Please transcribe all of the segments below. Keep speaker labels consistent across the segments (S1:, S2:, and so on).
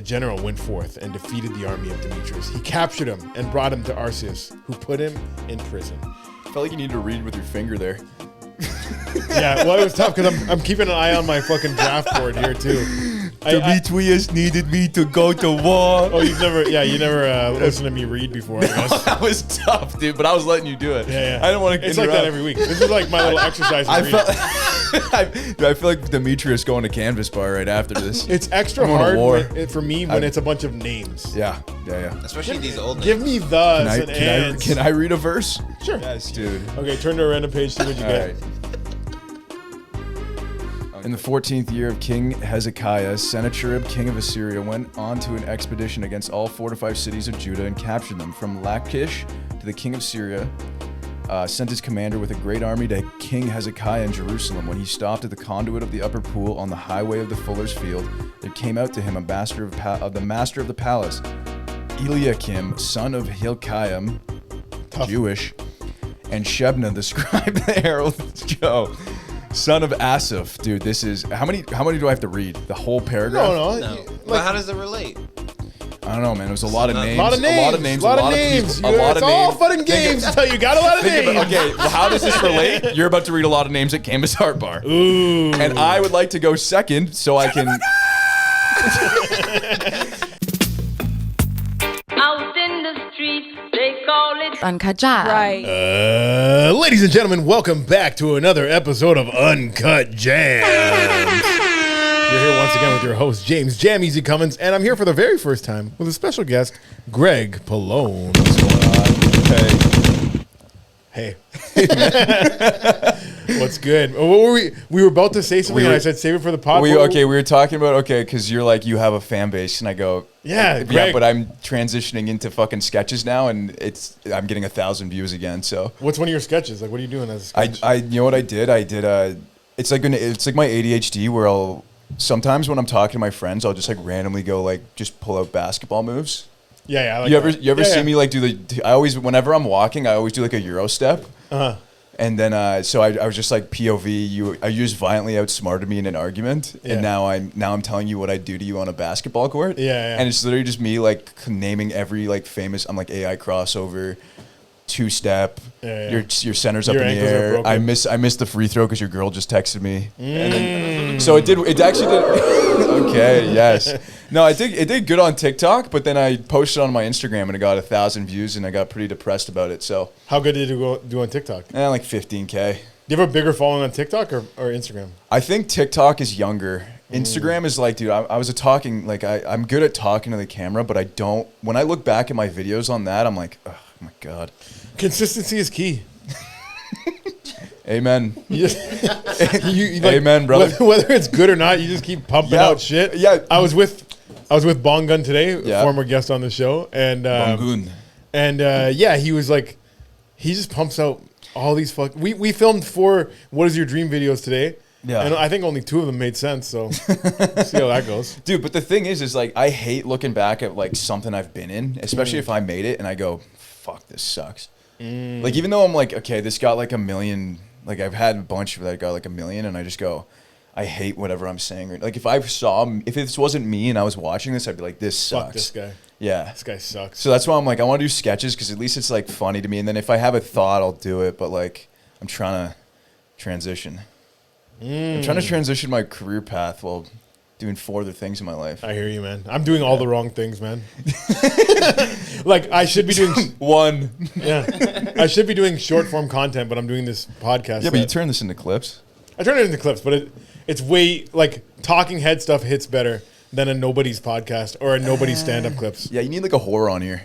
S1: The general went forth and defeated the army of Demetrius. He captured him and brought him to Arceus, who put him in prison.
S2: I felt like you needed to read with your finger there.
S1: Yeah, well, it was tough because I'm keeping an eye on my fucking draft board here too.
S2: Demetrius needed me to go to war.
S1: Oh, you never listened to me read before, I guess.
S2: That was tough, dude, but I was letting you do it.
S1: Yeah.
S2: I didn't want to
S1: It's like that every week. This is like my little exercise.
S2: I feel like Demetrius going to Canvas Bar right after this.
S1: It's extra hard for me when it's a bunch of names.
S2: Yeah.
S3: Especially these old names.
S1: Give me the and ands.
S2: Can I read a verse?
S1: Sure.
S2: Yes, dude.
S1: Okay, turn to a random page, see what you get.
S2: Right. In the 14th year of King Hezekiah, Sennacherib, king of Assyria, went on to an expedition against all fortified cities of Judah and captured them. From Lachish to the king of Syria, sent his commander with a great army to King Hezekiah in Jerusalem. When he stopped at the conduit of the upper pool on the highway of the fuller's field, there came out to him a master of the master of the palace, Eliakim, son of Hilkiah, Jewish, and Shebna, the scribe, the herald, Joe, son of Asaph. Dude, this is how many do I have to read? The whole paragraph?
S3: No. But how does it relate?
S2: I don't know, man. It was a lot of names.
S1: A lot of names. It's all fun and games until you got a lot of names.
S2: Okay, well, how does this relate? You're about to read a lot of names at Canvas Art Bar.
S1: Ooh.
S2: And I would like to go second so I can...
S4: Out in the street, they call it
S5: Uncut Jams.
S4: right.
S1: Ladies and gentlemen, welcome back to another episode of Uncut Jams. You're here once again with your host, Jameasy, Cummins, and I'm here for the very first time with a special guest, Greg Pallone.
S2: What's going on?
S1: Hey. What's good? What were we? We were about to say something, and I said save it for the pod.
S2: We were talking about, because you're like, you have a fan base, and I go,
S1: yeah,
S2: but I'm transitioning into fucking sketches now, and I'm getting 1,000 views again. So
S1: what's one of your sketches? Like, what are you doing as a sketch?
S2: I you know what I did? It's like my ADHD where I'll sometimes when I'm talking to my friends, I'll just like randomly go like just pull out basketball moves.
S1: Yeah. I like
S2: you ever see me like do I always, whenever I'm walking, I always do like a Euro step. And then so I was just like POV. You just violently outsmarted me in an argument, and now I'm telling you what I do to you on a basketball court.
S1: Yeah.
S2: And it's literally just me like naming every like famous. I'm like AI crossover, two step.
S1: Yeah.
S2: Your center's up in the air. I missed the free throw because your girl just texted me. And then, so it actually did. Okay. Yes. No, it did good on TikTok, but then I posted on my Instagram and it got 1,000 views, and I got pretty depressed about it. So
S1: how good did you do on TikTok?
S2: Like 15K.
S1: Do you have a bigger following on TikTok or Instagram? I
S2: think TikTok is younger. Instagram is like, dude, I was talking, like I'm good at talking to the camera, but I don't. When I look back at my videos on that, I'm like, oh my God.
S1: Consistency is key.
S2: Amen.
S1: Amen, brother. Whether it's good or not, you just keep pumping out shit.
S2: Yeah.
S1: I was with Bong Gun today, former guest on the show, and he was like, he just pumps out all these We filmed 4 What Is Your Dream videos today. Yeah. And I think only 2 of them made sense, so see how that goes.
S2: Dude, but the thing is like I hate looking back at like something I've been in, especially if I made it and I go, fuck, this sucks. Like even though I'm like, okay, this got like 1 million. Like I've had a bunch that got like 1 million, and I just go, I hate whatever I'm saying. Like if this wasn't me and I was watching this, I'd be like, this sucks.
S1: Fuck this guy.
S2: Yeah.
S1: This guy sucks.
S2: So that's why I'm like, I want to do sketches because at least it's like funny to me. And then if I have a thought, I'll do it. But like, I'm trying to transition. I'm trying to transition my career path while doing 4 other things in my life.
S1: I hear you, man. I'm doing all the wrong things, man. Like I should be doing
S2: one.
S1: Yeah, I should be doing short form content, but I'm doing this podcast.
S2: Yeah, but you turn this into clips.
S1: I turn it into clips, but it's way like talking head stuff hits better than a nobody's podcast or a nobody's stand up clips.
S2: Yeah, you need like a whore on here.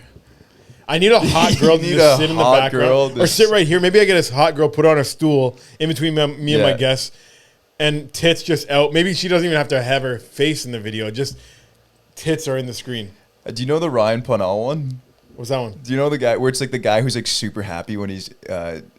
S1: I need a hot girl to just sit in the background or sit right here. Maybe I get this hot girl put on a stool in between me and my guests, and tits just out. Maybe she doesn't even have to have her face in the video. Just tits are in the screen.
S2: Do you know the Ryan Pannell one?
S1: What's that one?
S2: Do you know the guy where it's like the guy who's like super happy when he's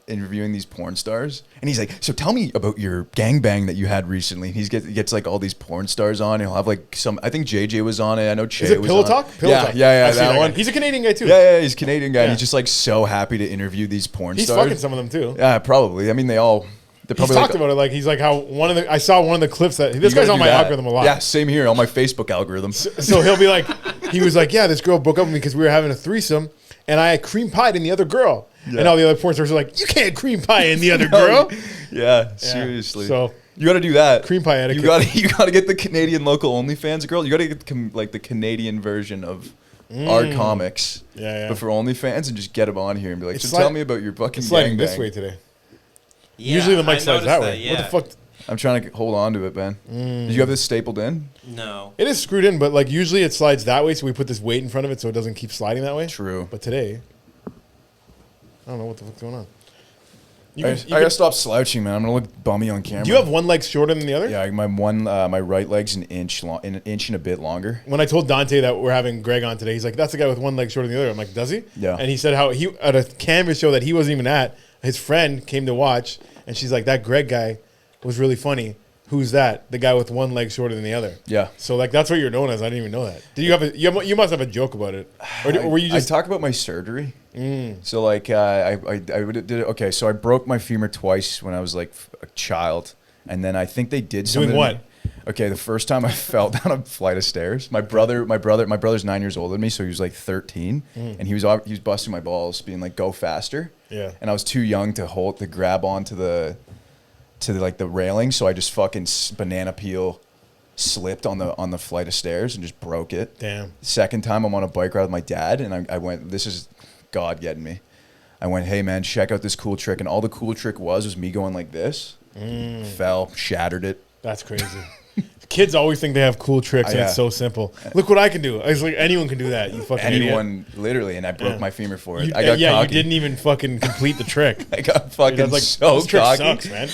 S2: interviewing these porn stars, and he's like, "So tell me about your gangbang that you had recently." And he gets like all these porn stars on. He'll have like some. I think JJ was on it. I know Che was on it.
S1: Pillow Talk?
S2: Yeah, that one.
S1: He's a Canadian guy too.
S2: Yeah, he's a Canadian guy. Yeah. And he's just like so happy to interview these porn stars.
S1: He's fucking some of them too.
S2: Yeah, probably. I mean, they all
S1: He's talked about it. Like he's like how I saw one of the clips that this guy's on my algorithm a lot.
S2: Yeah, same here on my Facebook algorithm.
S1: So he'll be like, he was like, yeah, this girl broke up with me because we were having a threesome, and I cream pied in the other girl, and all the other porn stars are like, you can't cream pie in the other girl.
S2: Yeah, seriously.
S1: So
S2: you got to do that.
S1: Cream pie etiquette.
S2: You got to get the Canadian local OnlyFans girl. You got to get like the Canadian version of our comics, but for OnlyFans, and just get them on here and be like, so tell me about your fucking. It's sliding
S1: this way today. Yeah, usually the mic slides that way. Yeah. What the fuck?
S2: I'm trying to hold on to it, Ben. Did you have this stapled in?
S3: No.
S1: It is screwed in, but like usually it slides that way, so we put this weight in front of it so it doesn't keep sliding that way.
S2: True.
S1: But today, I don't know what the fuck's going on.
S2: I gotta stop slouching, man. I'm gonna look bummy on camera.
S1: Do you have one leg shorter than the other?
S2: Yeah, my right leg's an inch and a bit longer.
S1: When I told Dante that we're having Greg on today, he's like, "That's the guy with one leg shorter than the other." I'm like, "Does he?"
S2: Yeah.
S1: And he said how he at a canvas show that he wasn't even at, his friend came to watch, and she's like, "That Greg guy was really funny. Who's that? The guy with one leg shorter than the other."
S2: Yeah.
S1: So like that's what you're known as. I didn't even know that. Did you have you must have a joke about it, or were you just?
S2: I talk about my surgery. So like I did okay. So I broke my femur twice when I was like a child, and then I think they did something.
S1: Doing what?
S2: Okay, the first time I fell down a flight of stairs. My brother's 9 years older than me, so he was like 13, and he was busting my balls, being like, "Go faster!"
S1: Yeah.
S2: And I was too young to grab onto the railing, so I just fucking banana peel slipped on the flight of stairs and just broke it.
S1: Damn.
S2: Second time I'm on a bike ride with my dad, and I went, this is God getting me. I went, hey man, check out this cool trick, and all the cool trick was me going like this. Fell, shattered it.
S1: That's crazy. Kids always think they have cool tricks, and it's so simple. Look what I can do. I was like, anyone can do that. You fucking
S2: anyone,
S1: idiot.
S2: literally, and I broke my femur for it.
S1: I got cocky. You didn't even fucking complete the trick.
S2: I got fucking
S1: like,
S2: so
S1: this trick
S2: cocky.
S1: Sucks, man.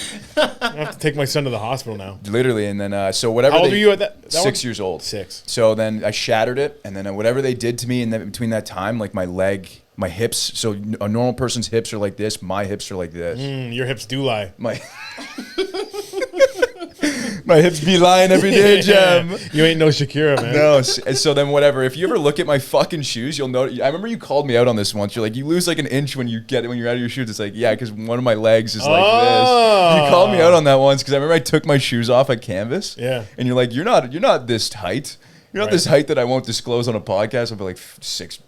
S1: I have to take my son to the hospital now.
S2: Literally, and then so whatever.
S1: How old were you at that
S2: 6 years old.
S1: 6.
S2: So then I shattered it, and then whatever they did to me in between that time, like my leg, my hips. So a normal person's hips are like this. My hips are like this.
S1: Your hips do lie.
S2: My hips be lying every day, Jam.
S1: You ain't no Shakira, man.
S2: No. So then whatever. If you ever look at my fucking shoes, you'll know. I remember you called me out on this once. You're like, you lose like an inch when you're out of your shoes. It's like, yeah, because one of my legs is like this. You called me out on that once because I remember I took my shoes off at Canvas.
S1: Yeah.
S2: And you're like, you're not this height. You're not this height that I won't disclose on a podcast. I'll be like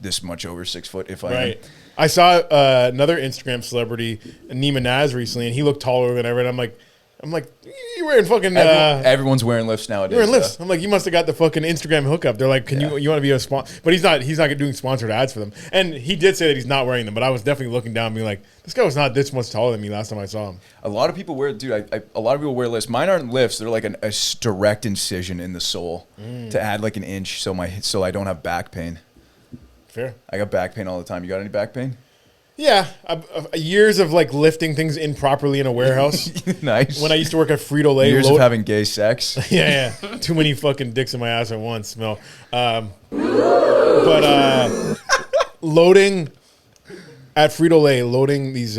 S2: this much over 6 foot if I am.
S1: I saw another Instagram celebrity, Nima Naz, recently, and he looked taller than ever. And I'm like, you're wearing fucking.
S2: Everyone's wearing lifts nowadays.
S1: You're wearing lifts. I'm like, you must have got the fucking Instagram hookup. They're like, you want to be a sponsor? But he's not doing sponsored ads for them. And he did say that he's not wearing them. But I was definitely looking down, being like, this guy was not this much taller than me last time I saw him.
S2: A lot of people wear, dude. A lot of people wear lifts. Mine aren't lifts. They're like a direct incision in the sole to add like an inch, so I don't have back pain.
S1: Fair.
S2: I got back pain all the time. You got any back pain?
S1: Yeah, years of like lifting things improperly in a warehouse.
S2: Nice.
S1: When I used to work at Frito-Lay.
S2: Years of having gay sex.
S1: Yeah. Too many fucking dicks in my ass at once. No. Loading at Frito-Lay, loading these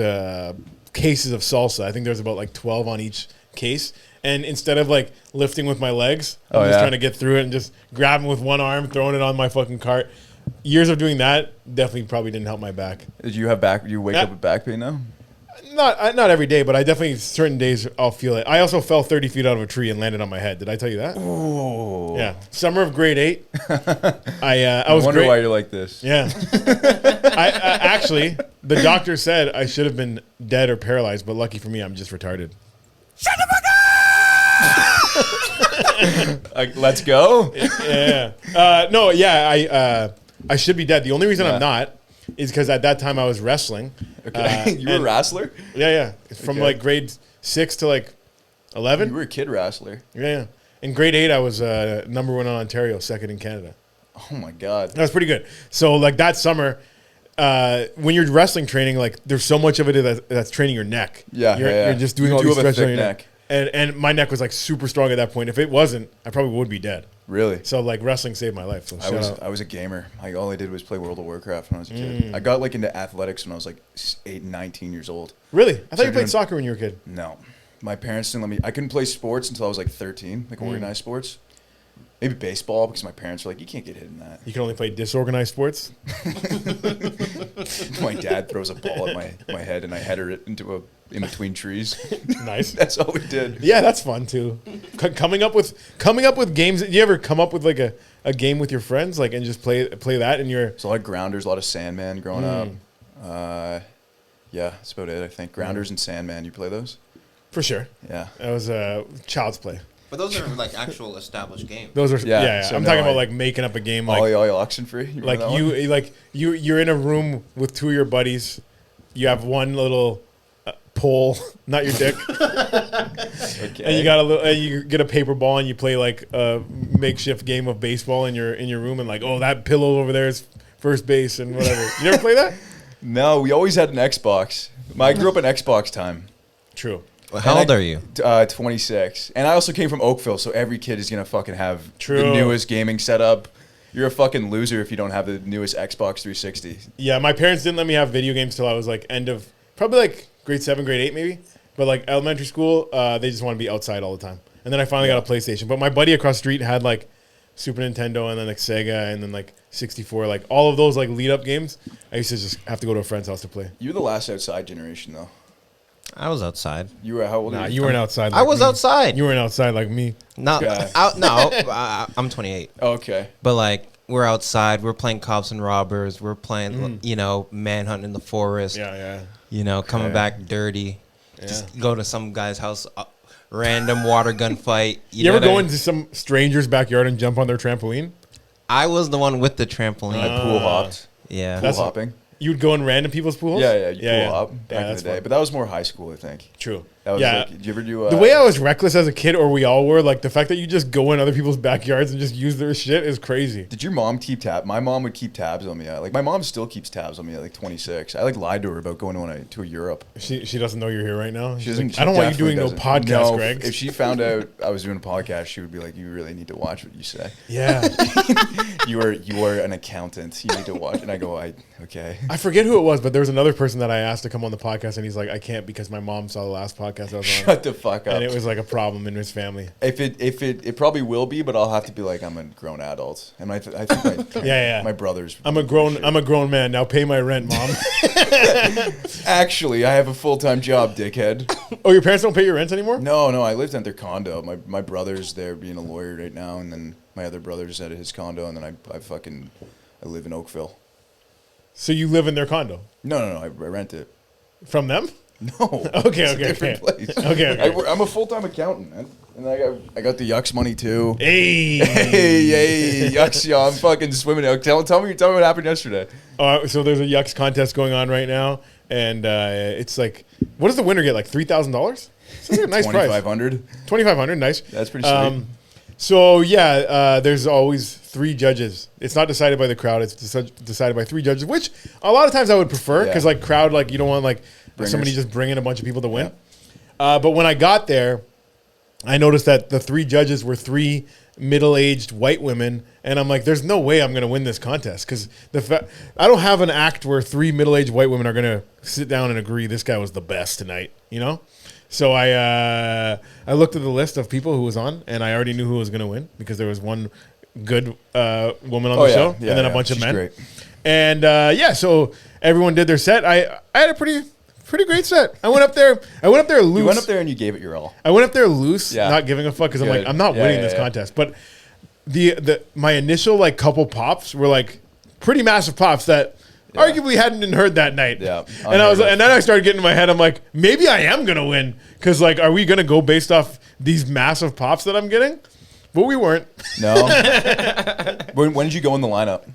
S1: cases of salsa. I think there's about like 12 on each case. And instead of like lifting with my legs, I'm just trying to get through it and just grabbing with one arm, throwing it on my fucking cart. Years of doing that definitely probably didn't help my back.
S2: Did you have back? You wake up with back pain now?
S1: Not every day, but I definitely certain days I'll feel it. I also fell 30 feet out of a tree and landed on my head. Did I tell you that?
S2: Oh.
S1: Yeah. Summer of grade 8. I
S2: wonder why you're like this.
S1: Yeah. I actually, the doctor said I should have been dead or paralyzed, but lucky for me, I'm just retarded.
S2: Shut the fuck up! Like, let's go.
S1: Yeah. I should be dead. The only reason I'm not is because at that time I was wrestling.
S2: Okay. You were a wrestler?
S1: Yeah. From like grade 6 to like 11.
S2: You were a kid wrestler.
S1: Yeah. In grade 8, I was number 1 in Ontario, 2nd in Canada.
S2: Oh my God.
S1: That was pretty good. So like that summer, when you're wrestling training, like there's so much of it that's training your neck.
S2: Yeah.
S1: You're just doing all these stretches on your
S2: neck.
S1: And my neck was like super strong at that point. If it wasn't, I probably would be dead.
S2: Really?
S1: So like wrestling saved my life. So
S2: I was a gamer. Like all I did was play World of Warcraft when I was a kid. I got like into athletics when I was like 19 years old.
S1: Really? I thought you played soccer when you were a kid.
S2: No. My parents didn't let me. I couldn't play sports until I was like 13, like organized sports. Maybe baseball, because my parents are like, you can't get hit in that.
S1: You can only play disorganized sports.
S2: My dad throws a ball at my head, and I header it into in between trees.
S1: Nice.
S2: That's all we did.
S1: Yeah, that's fun too. Coming up with games. You ever come up with like a game with your friends, like, and just play that in your?
S2: There's a lot of grounders, a lot of Sandman growing up. Yeah, that's about it. I think grounders and Sandman. You play those?
S1: For sure.
S2: Yeah,
S1: that was child's play.
S3: But those are like actual established games.
S1: Those are yeah.
S2: So
S1: I'm talking about like making up a game like
S2: all Oxenfree.
S1: You're in a room with two of your buddies. You have one little pole, not your dick.
S2: Okay.
S1: And you get a paper ball and you play like a makeshift game of baseball in your room, and like, oh, that pillow over there is first base and whatever. You never play that?
S2: No, we always had an Xbox. I grew up in Xbox time.
S1: True.
S3: How old are you?
S2: 26. And I also came from Oakville, so every kid is going to fucking have the newest gaming setup. You're a fucking loser if you don't have the newest Xbox 360.
S1: Yeah, my parents didn't let me have video games till I was like probably like grade 7, grade 8 maybe. But like elementary school, they just want to be outside all the time. And then I finally got a PlayStation. But my buddy across the street had like Super Nintendo and then like Sega and then like 64, like all of those like lead up games. I used to just have to go to a friend's house to play.
S2: You were the last outside generation though.
S3: I was outside.
S2: You were how old?
S1: Nah, you weren't outside.
S3: Like I was outside.
S1: You weren't outside like me.
S3: No, I'm 28.
S2: Okay.
S3: But like we're outside. We're playing cops and robbers. We're playing, manhunt in the forest.
S1: Yeah.
S3: Coming back dirty. Yeah. Just go to some guy's house. Random water gun fight.
S1: You ever go into some stranger's backyard and jump on their trampoline?
S3: I was the one with the trampoline.
S2: I pool hopped.
S3: Yeah.
S2: Pool hopping.
S1: You'd go in random people's pools?
S2: Yeah, you pool hop back in the day. Fun. But that was more high school, I think.
S1: True.
S2: That was like, did you ever do...
S1: the way I was reckless as a kid, or we all were, like the fact that you just go in other people's backyards and just use their shit is crazy.
S2: Did your mom keep tabs? My mom would keep tabs on me. Like my mom still keeps tabs on me at like 26. I like lied to her about going to a Europe.
S1: She doesn't know you're here right now?
S2: She doesn't.
S1: Like, I don't want you doing no podcast, Greg.
S2: If she found out I was doing a podcast, she would be like, you really need to watch what you say.
S1: Yeah.
S2: You are an accountant. You need to watch. And I go, okay.
S1: I forget who it was, but there was another person that I asked to come on the podcast, and he's like, I can't because my mom saw the last podcast I was on.
S2: Shut the fuck up.
S1: And it was like a problem in his family.
S2: If it probably will be, but I'll have to be like, I'm a grown adult, and I think my brothers.
S1: I'm a grown man now. Pay my rent, mom.
S2: Actually, I have a full-time job, dickhead.
S1: Oh, your parents don't pay your rent anymore?
S2: No, I lived at their condo. My brother's there being a lawyer right now, and then my other brother's at his condo, and then I live in Oakville.
S1: So you live in their condo?
S2: No, I rent it.
S1: From them?
S2: No.
S1: Okay.
S2: Different place.
S1: Okay.
S2: I'm a full-time accountant, man. And I got the Yuks money too.
S1: Hey,
S2: Yuks, yo, I'm fucking swimming out. Tell me what happened yesterday.
S1: So there's a Yuks contest going on right now, and it's like, what does the winner get? Like $3,000? Nice prize. $2,500. Nice.
S2: That's pretty sweet.
S1: So yeah, there's always 3 judges. It's not decided by the crowd. It's decided by 3 judges, which a lot of times I would prefer because like crowd, like you don't want like somebody just bringing a bunch of people to win. Yeah. But when I got there, I noticed that the 3 judges were 3 middle-aged white women, and I'm like, there's no way I'm going to win this contest because I don't have an act where 3 middle-aged white women are going to sit down and agree this guy was the best tonight, you know? So I looked at the list of people who was on, and I already knew who was going to win because there was one good woman on the show, and then a bunch of men. Great. And so everyone did their set. I had a pretty great set. I went up there loose.
S2: You went up there and you gave it your all.
S1: I went up there loose, not giving a fuck because I'm like, I'm not winning this contest. But my initial like couple pops were like pretty massive pops that arguably hadn't been heard that night. Yeah. And then I started getting in my head, I'm like, maybe I am gonna win. Cause like, are we gonna go based off these massive pops that I'm getting? But we weren't.
S2: No. When did you go in the lineup?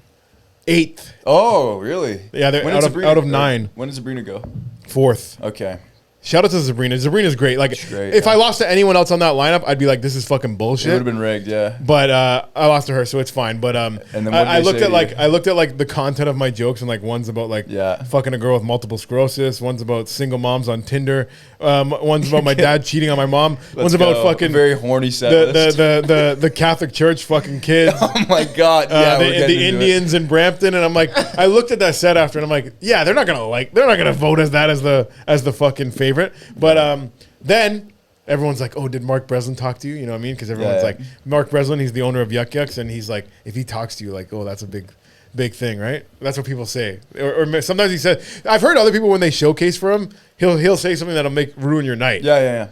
S1: 8th.
S2: Oh, really?
S1: Yeah, they're out of 9.
S2: When does Sabrina go?
S1: 4th.
S2: Okay.
S1: Shout out to Sabrina. Sabrina's great. Like, if I lost to anyone else on that lineup, I'd be like, this is fucking bullshit.
S2: It would have been rigged, yeah.
S1: But I lost to her, so it's fine. But
S2: and then
S1: I looked at like the content of my jokes, and like one's about like fucking a girl with multiple sclerosis, one's about single moms on Tinder, one's about my dad cheating on my mom, one's about fucking
S2: very horny set
S1: the Catholic Church fucking kids.
S2: Oh my god, yeah.
S1: The Indians in Brampton, and I'm like, I looked at that set after, and I'm like, yeah, they're not gonna vote as that as the fucking favorite. But then everyone's like, oh, did Mark Breslin talk to you? You know what I mean? Because everyone's like, Mark Breslin, he's the owner of Yuks, and he's like, if he talks to you, like, oh, that's a big thing, right? That's what people say. Or sometimes he said, I've heard other people when they showcase for him, he'll say something that'll ruin your night.
S2: Yeah.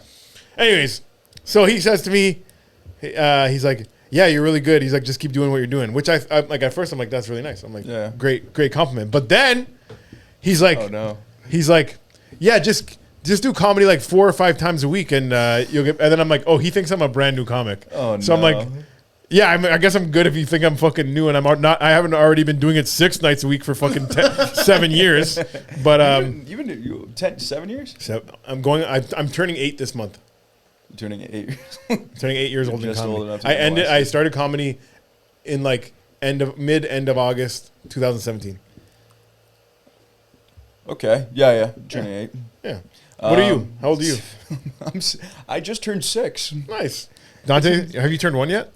S1: Anyways, so he says to me, he's like, yeah, you're really good. He's like, just keep doing what you're doing. Which I like at first I'm like, that's really nice. I'm like, great compliment. But then he's like,
S2: oh no.
S1: He's like, yeah, just do comedy like 4 or 5 times a week, and you'll get. And then I'm like, oh, he thinks I'm a brand new comic.
S2: Oh no.
S1: So I'm like, yeah, I guess I'm good if you think I'm fucking new, and I haven't already been doing it 6 nights a week for fucking 7 years. But
S2: you've been 7 years.
S1: So I'm turning 8 this month.
S2: You're turning 8 years.
S1: Turning 8 years old in
S2: just
S1: comedy.
S2: old enough to
S1: I started comedy in like end of August 2017.
S2: Okay. Yeah. Turning 8.
S1: Yeah. What are you? How old are you?
S2: I just turned 6.
S1: Nice. Dante, have you turned 1 yet?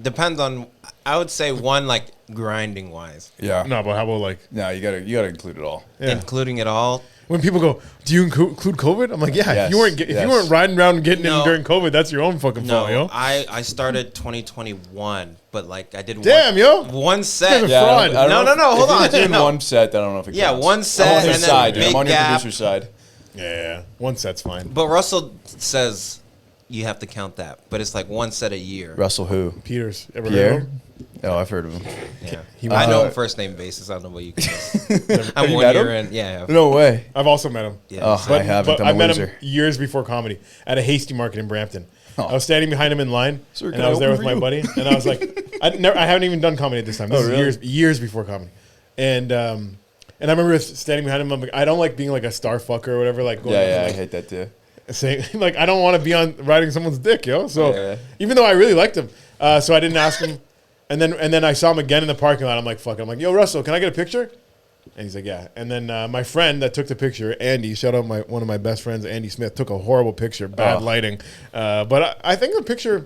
S3: Depends on. I would say 1 like grinding wise.
S2: Yeah.
S1: No, but how about like?
S2: No, you gotta include it all.
S1: Yeah.
S3: Including it all.
S1: When people go, do you include COVID? I'm like, yeah.
S2: Yes,
S1: if you weren't riding around and getting in during COVID, that's your own fucking fault, yo.
S3: I started 2021, but like I did. One set.
S1: Fraud.
S2: I don't know
S3: No. Hold on.
S2: If you're doing one set, I don't know if it counts.
S3: Yeah, one set
S2: I'm on your
S3: and then
S2: side,
S3: big
S2: dude. I'm on your
S3: gap.
S2: producer side.
S1: Yeah. One set's fine.
S3: But Russell says you have to count that, but it's like 1 set a year.
S2: Russell who?
S1: Peters. Ever
S2: Pierre?
S1: heard of him?
S2: Oh, I've heard of him.
S3: Yeah. I know him first name basis. I don't know what you can say. I'm
S2: you
S3: 1
S2: met
S3: year
S2: him?
S3: in. Yeah.
S2: No way.
S1: I've also met him.
S3: Yeah.
S2: Oh, I haven't.
S1: But
S2: I'm
S1: I
S2: a
S1: met
S2: loser.
S1: him years before comedy at a Hasty Market in Brampton.
S2: Oh.
S1: I was standing behind him in line,
S2: Sir,
S1: and I was there with my buddy, and I was like, I haven't even done comedy at this time. This is
S2: really?
S1: years before comedy, and I remember standing behind him. I'm like, I don't like being like a star fucker or whatever. Like, going
S2: Yeah,
S1: like,
S2: I hate that too.
S1: saying like, I don't want to be on riding someone's dick, yo. So
S2: Yeah.
S1: even though I really liked him, so I didn't ask him, and then I saw him again in the parking lot. I'm like, fuck it. I'm like, yo, Russell, can I get a picture? And he's like, yeah. And then my friend that took the picture, Andy, shout out one of my best friends, Andy Smith, took a horrible picture, bad lighting. But I think the picture,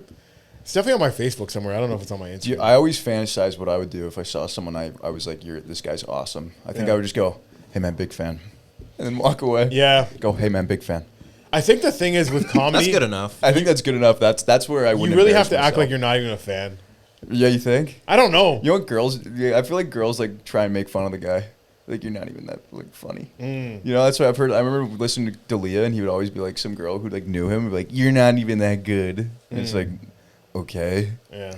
S1: it's definitely on my Facebook somewhere. I don't know if it's on my Instagram.
S2: I always fantasize what I would do if I saw someone I was like, this guy's awesome. I think I would just go, hey man, big fan. And then walk away.
S1: Yeah.
S2: Go, hey man, big fan.
S1: I think the thing is with comedy.
S3: That's good enough.
S2: I think that's good enough. That's where I would.
S1: You really have to act like you're not even a fan.
S2: Yeah, you think?
S1: I don't know.
S2: You know what girls? I feel like girls like try and make fun of the guy. Like you're not even that like funny. You know, that's what I've heard. I remember listening to Dalia, and he would always be like some girl who like knew him, would be like, "You're not even that good." And it's like, okay.
S1: Yeah.
S2: I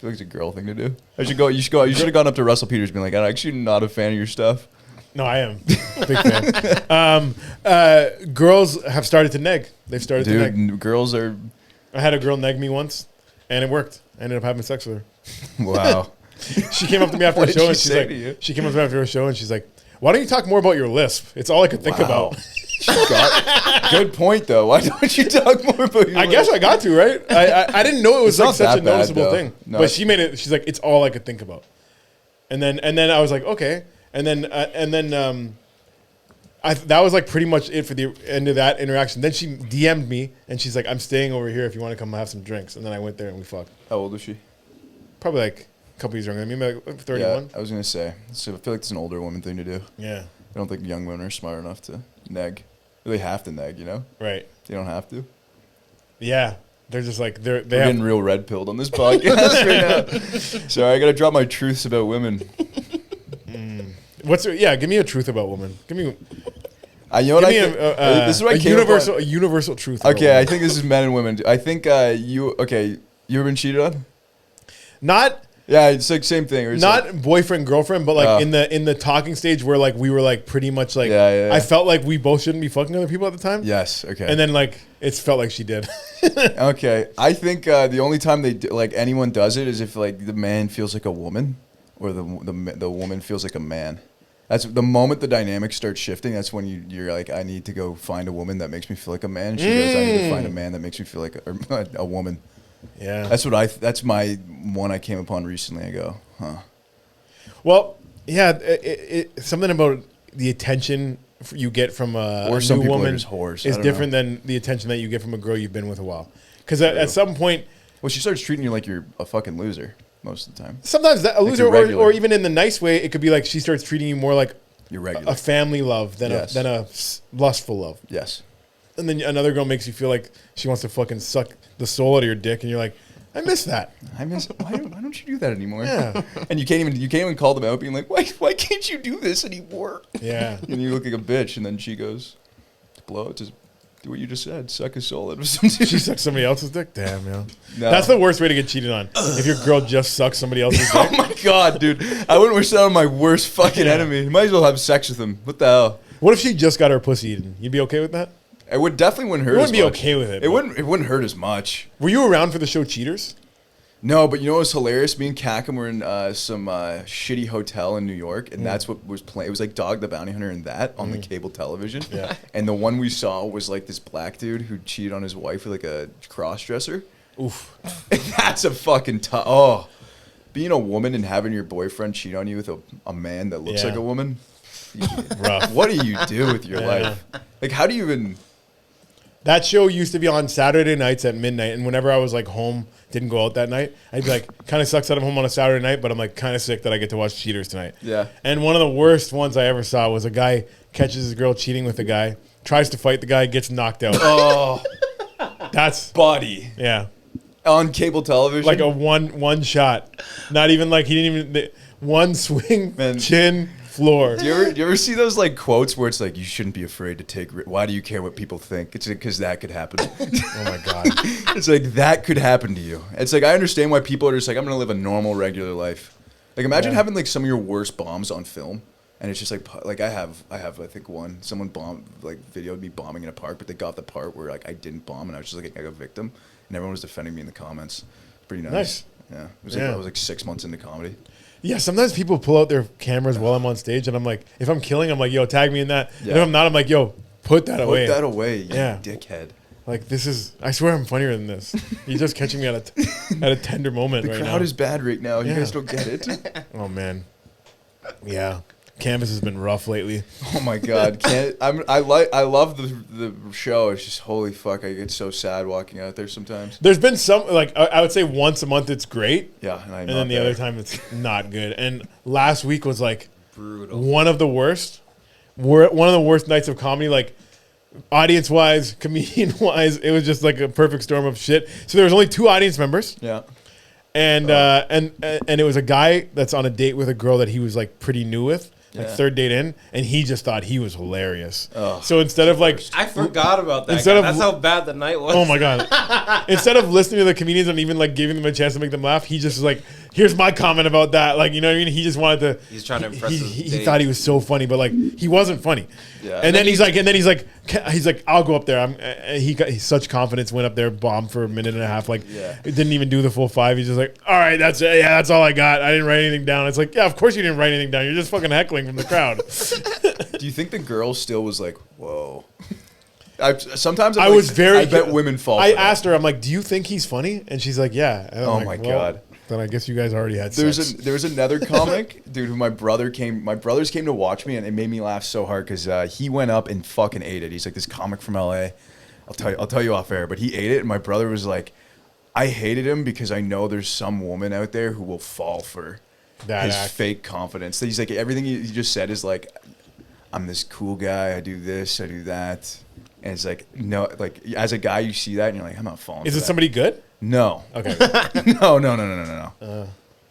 S2: feel like it's a girl thing to do. You should have gone up to Russell Peters, and been like, "I'm actually not a fan of your stuff."
S1: No, I am. Big fan. Girls have started to neg. They've started to neg.
S2: Girls are.
S1: I had a girl neg me once, and it worked. I ended up having sex with her.
S2: Wow.
S1: She came up to me after
S2: What
S1: a
S2: did
S1: show,
S2: she
S1: and she's
S2: say
S1: like,
S2: to you?
S1: she came up to me after a show, and she's like, "Why don't you talk more about your lisp? It's all I could think about."
S2: Good point, though. Why don't you talk more about your
S1: I guess I got to, right? I didn't know it was
S2: It's
S1: like
S2: not
S1: such
S2: that
S1: a
S2: bad,
S1: noticeable
S2: though.
S1: thing.
S2: No,
S1: But she made it. She's like, "It's all I could think about." And then I was like, okay. And then that was like pretty much it for the end of that interaction. Then she DM'd me, and she's like, "I'm staying over here if you want to come have some drinks." And then I went there and we fucked.
S2: How old was she?
S1: Probably like a couple years younger than me, maybe like 31.
S2: Yeah, I was gonna say. So I feel like it's an older woman thing to do.
S1: Yeah.
S2: I don't think young women are smart enough to neg. They have to neg, you know?
S1: Right.
S2: They don't have to.
S1: Yeah. They're just like
S2: We're getting real red pilled on this podcast right now. Sorry, I gotta drop my truths about women.
S1: Give me a truth about women. Give me.
S2: You know what this is what
S1: a universal truth. About
S2: Okay,
S1: women.
S2: I think this is men and women. I think you ever been cheated on?
S1: Not.
S2: Yeah, it's like same thing. Or it's
S1: Not
S2: like,
S1: boyfriend girlfriend, but like in the talking stage where like we were like pretty much like I felt like we both shouldn't be fucking other people at the time.
S2: Yes. Okay.
S1: And then like it felt like she did.
S2: Okay, I think the only time like anyone does it is if like the man feels like a woman, or the woman feels like a man. That's the moment the dynamics start shifting. That's when you're like, I need to go find a woman that makes me feel like a man. And she goes, I need to find a man that makes me feel like a woman.
S1: Yeah.
S2: That's my one I came upon recently. I go, huh.
S1: Well, yeah, something about the attention you get from a
S2: some
S1: new
S2: people are
S1: woman
S2: just whores.
S1: is different than the attention that you get from a girl you've been with a while. Because at some point,
S2: well, she starts treating you like you're a fucking loser most of the time.
S1: sometimes that, a
S2: Like
S1: loser,
S2: you're regular.
S1: or even in the nice way, it could be like she starts treating you more like
S2: You're regular.
S1: a family love than
S2: Yes.
S1: a lustful love.
S2: Yes.
S1: And then another girl makes you feel like she wants to fucking suck the soul out of your dick, and you're like, I miss that.
S2: Why don't you do that anymore?
S1: Yeah.
S2: And you can't even call them out, being like, why can't you do this anymore?
S1: Yeah.
S2: And you look like a bitch, and then she goes, blow it, just do what you just said, suck his soul out of some dude.
S1: She sucks somebody else's dick? Damn, yo.
S2: No.
S1: That's the worst way to get cheated on. If your girl just sucks somebody else's dick.
S2: Oh my god, dude. I wouldn't wish that on my worst fucking enemy. You might as well have sex with him. What the hell?
S1: What if she just got her pussy eaten? You'd be okay with that?
S2: It would definitely wouldn't hurt.
S1: You wouldn't
S2: as
S1: be
S2: much.
S1: okay with it.
S2: It wouldn't hurt as much.
S1: Were you around for the show Cheaters?
S2: No, but you know what was hilarious? Me and Kakim were in some shitty hotel in New York, and that's what was playing. It was like Dog the Bounty Hunter and that on the cable television.
S1: Yeah.
S2: And the one we saw was like this black dude who cheated on his wife with like a cross-dresser.
S1: Oof.
S2: And that's a fucking tough. Oh, being a woman and having your boyfriend cheat on you with a man that looks
S1: Yeah.
S2: like a woman.
S1: Rough.
S2: What do you do with your life? Like, how do you even...
S1: That show used to be on Saturday nights at midnight, and whenever I was like home, didn't go out that night, I'd be like, kind of sucks that I'm home on a Saturday night, but I'm like kind of sick that I get to watch Cheaters tonight.
S2: Yeah.
S1: And one of the worst ones I ever saw was a guy catches his girl cheating with a guy, tries to fight the guy, gets knocked out.
S2: Oh,
S1: That's
S2: buddy.
S1: yeah,
S2: On cable television?
S1: like a one shot. Not even like he didn't even one swing,
S2: Man.
S1: chin, floor.
S2: Do you ever see those like quotes where it's like, you shouldn't be afraid to take why do you care what people think? It's because that could happen.
S1: Oh my god.
S2: It's like that could happen to you. It's like I understand why people are just like, I'm gonna live a normal regular life. Like imagine having like some of your worst bombs on film, and it's just like I have I think someone videoed me bombing in a park, but they got the part where like I didn't bomb and I was just like a victim, and everyone was defending me in the comments. Pretty nice.
S1: Nice.
S2: Yeah. It was like I was like 6 months into comedy.
S1: Yeah, sometimes people pull out their cameras while I'm on stage, and I'm like, if I'm killing, I'm like, yo, tag me in that.
S2: Yeah.
S1: And if I'm not, I'm like, yo, put that away.
S2: Put that away, you
S1: Yeah.
S2: dickhead.
S1: Like this is, I swear I'm funnier than this. You're just catching me at a tender moment
S2: The
S1: right now.
S2: crowd is bad right now. You
S1: Yeah.
S2: guys don't get it.
S1: Oh man, yeah. Canvas has been rough lately.
S2: Oh my god! I love the show. It's just holy fuck. I get so sad walking out there sometimes.
S1: There's been some like I would say once a month it's great,
S2: Yeah,
S1: and then the other time it's not good. And last week was like
S3: Brutal.
S1: one of the worst. One of the worst nights of comedy, like audience wise, comedian wise. It was just like a perfect storm of shit. So there was only 2 audience members.
S2: Yeah.
S1: And it was a guy that's on a date with a girl that he was like pretty new with, like
S2: Yeah.
S1: 3rd date in, and he just thought he was hilarious.
S2: Oh,
S1: so instead of like,
S3: I forgot about that.
S1: Instead
S3: Guy.
S1: of-
S3: That's how bad the night was.
S1: oh my god, instead of listening to the comedians and even like giving them a chance to make them laugh, he just was like, here's my comment about that. Like, you know what I mean? He just wanted to.
S3: He's trying to impress his
S1: He
S3: date.
S1: thought he was so funny, but like he wasn't funny.
S2: Yeah.
S1: And then he's like, I'll go up there. He's such confidence. Went up there, bombed for a minute and a half. Like,
S2: Yeah.
S1: it didn't even do the full 5. He's just like, all right, that's it. Yeah, that's all I got. I didn't write anything down. It's like, yeah, of course you didn't write anything down. You're just fucking heckling from the crowd.
S2: Do you think the girl still was like, whoa? I bet women fall.
S1: I
S2: for that.
S1: asked her, I'm like, do you think he's funny? And she's like, yeah. And I'm
S2: Oh
S1: like,
S2: my
S1: well,
S2: God.
S1: Then I guess you guys already had sex.
S2: There's another comic, dude, who my brothers came to watch me, and it made me laugh so hard because he went up and fucking ate it. He's like this comic from LA. I'll tell you off air, but he ate it, and my brother was like, I hated him because I know there's some woman out there who will fall for
S1: That
S2: his
S1: act.
S2: fake confidence. He's like, everything he just said is like, I'm this cool guy, I do this, I do that. And it's like, no, like as a guy, you see that and you're like, I'm not falling.
S1: Is
S2: for
S1: it
S2: that.
S1: somebody good?
S2: No.
S1: Okay.
S2: No.
S1: I'm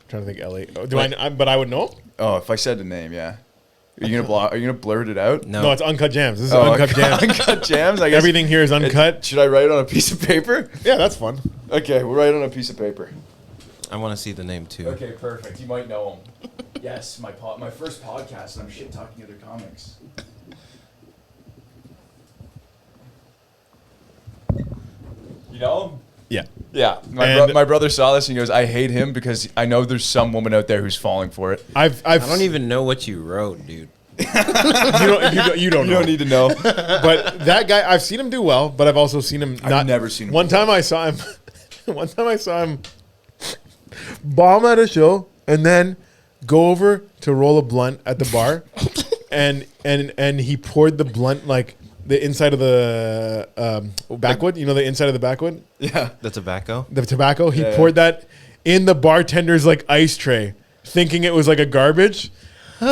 S1: trying to think LA. But I would know?
S2: Oh, if I said the name, yeah. Are you gonna blurt it out?
S3: No.
S1: No, it's Uncut Jams. This is Uncut Jams.
S2: Uncut Jams. I guess
S1: Everything here is uncut.
S2: Should I write it on a piece of paper?
S1: Yeah, that's fun.
S2: Okay, we'll write it on a piece of paper.
S3: I want to see the name too.
S2: Okay, perfect. You might know him. Yes, my first podcast, and I'm shit talking other comics. You know him?
S1: Yeah.
S2: Yeah. My brother saw this and he goes, I hate him because I know there's some woman out there who's falling for it.
S3: I don't even know what you wrote, dude.
S1: You don't
S2: You
S1: know.
S2: don't need to know.
S1: But that guy, I've seen him do well, but I've also seen him.
S2: I've never seen him
S1: One
S2: do well.
S1: time I saw him. One time I saw him bomb at a show and then go over to roll a blunt at the bar, and he poured the blunt like the inside of the backwood. You know the inside of the backwood,
S2: Yeah.
S3: The tobacco.
S1: the tobacco. He
S2: Yeah.
S1: poured that in the bartender's like ice tray, thinking it was like a garbage.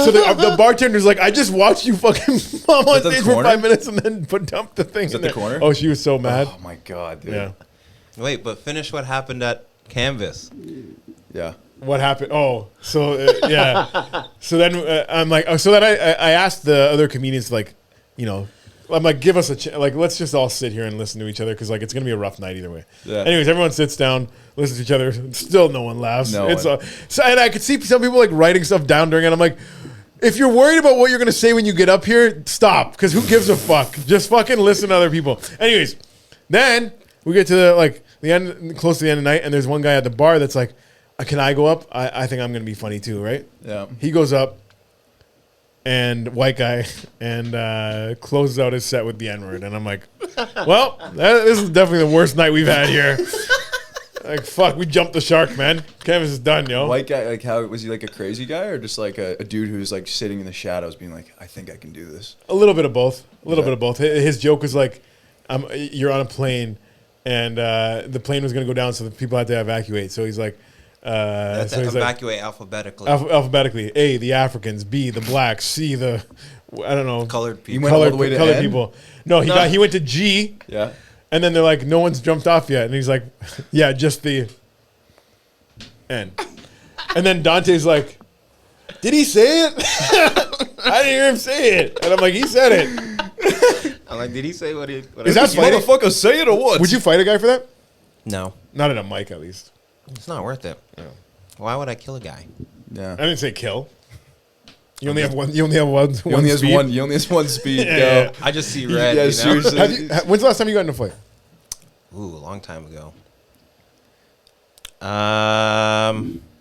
S1: So the bartender's like, I just watched you fucking mom on stage for 5 minutes and then dump the thing in
S2: the corner.
S1: Oh, she was so mad.
S2: Oh my god, dude.
S1: Yeah.
S3: Wait, but finish what happened at Canvas.
S2: Yeah.
S1: What happened? Oh, so yeah. So then I'm like, so then I asked the other comedians, like, you know, I'm like, give us a like, let's just all sit here and listen to each other because like it's gonna be a rough night either way.
S2: Yeah.
S1: Anyways, everyone sits down, listens to each other. Still, no one laughs.
S2: No
S1: It's
S2: one.
S1: so, and I could see some people like writing stuff down during it. I'm like, if you're worried about what you're gonna say when you get up here, stop. Because who gives a fuck? Just fucking listen to other people. Anyways, then we get to the end, close to the end of the night, and there's one guy at the bar that's like, can I go up? I think I'm gonna be funny too, right?
S2: Yeah.
S1: He goes up, and white guy, and closes out his set with the N-word, and I'm like, well, this is definitely the worst night we've had here. Like, fuck, we jumped the shark, man. Canvas is done, yo.
S2: White guy, like, how was he like a crazy guy or just like a dude who's like sitting in the shadows, being like, I think I can do this?
S1: A little bit of both. A little bit of both. His joke was like, you're on a plane, and the plane was gonna go down, so the people had to evacuate. So he's like,
S3: That's
S1: so he's
S3: evacuate alphabetically.
S1: alphabetically. A, the Africans. B, the blacks. C, the I don't know,
S3: Colored people.
S2: He went all the way to
S1: colored
S2: N?
S1: people. No, he went to G.
S2: Yeah.
S1: And then they're like, no one's jumped off yet. And he's like, yeah, just the N. And then Dante's like, did he say it? I didn't hear him say it. And I'm like, he said it.
S3: I'm like, did he say what he?
S1: Is that funny?
S2: Motherfucker, say it or what?
S1: Would you fight a guy for that?
S3: No,
S1: Not at a mic, at least.
S3: it's not worth it. Why would I kill a guy?
S2: Yeah.
S1: I didn't say kill. You only have one. You only have one.
S2: He only has one. He only has one speed.
S1: Yeah,
S2: Go.
S1: yeah.
S3: I just see red.
S2: Yeah,
S3: you know?
S2: seriously.
S1: When's the last time you got in a fight?
S3: Ooh, a long time ago. I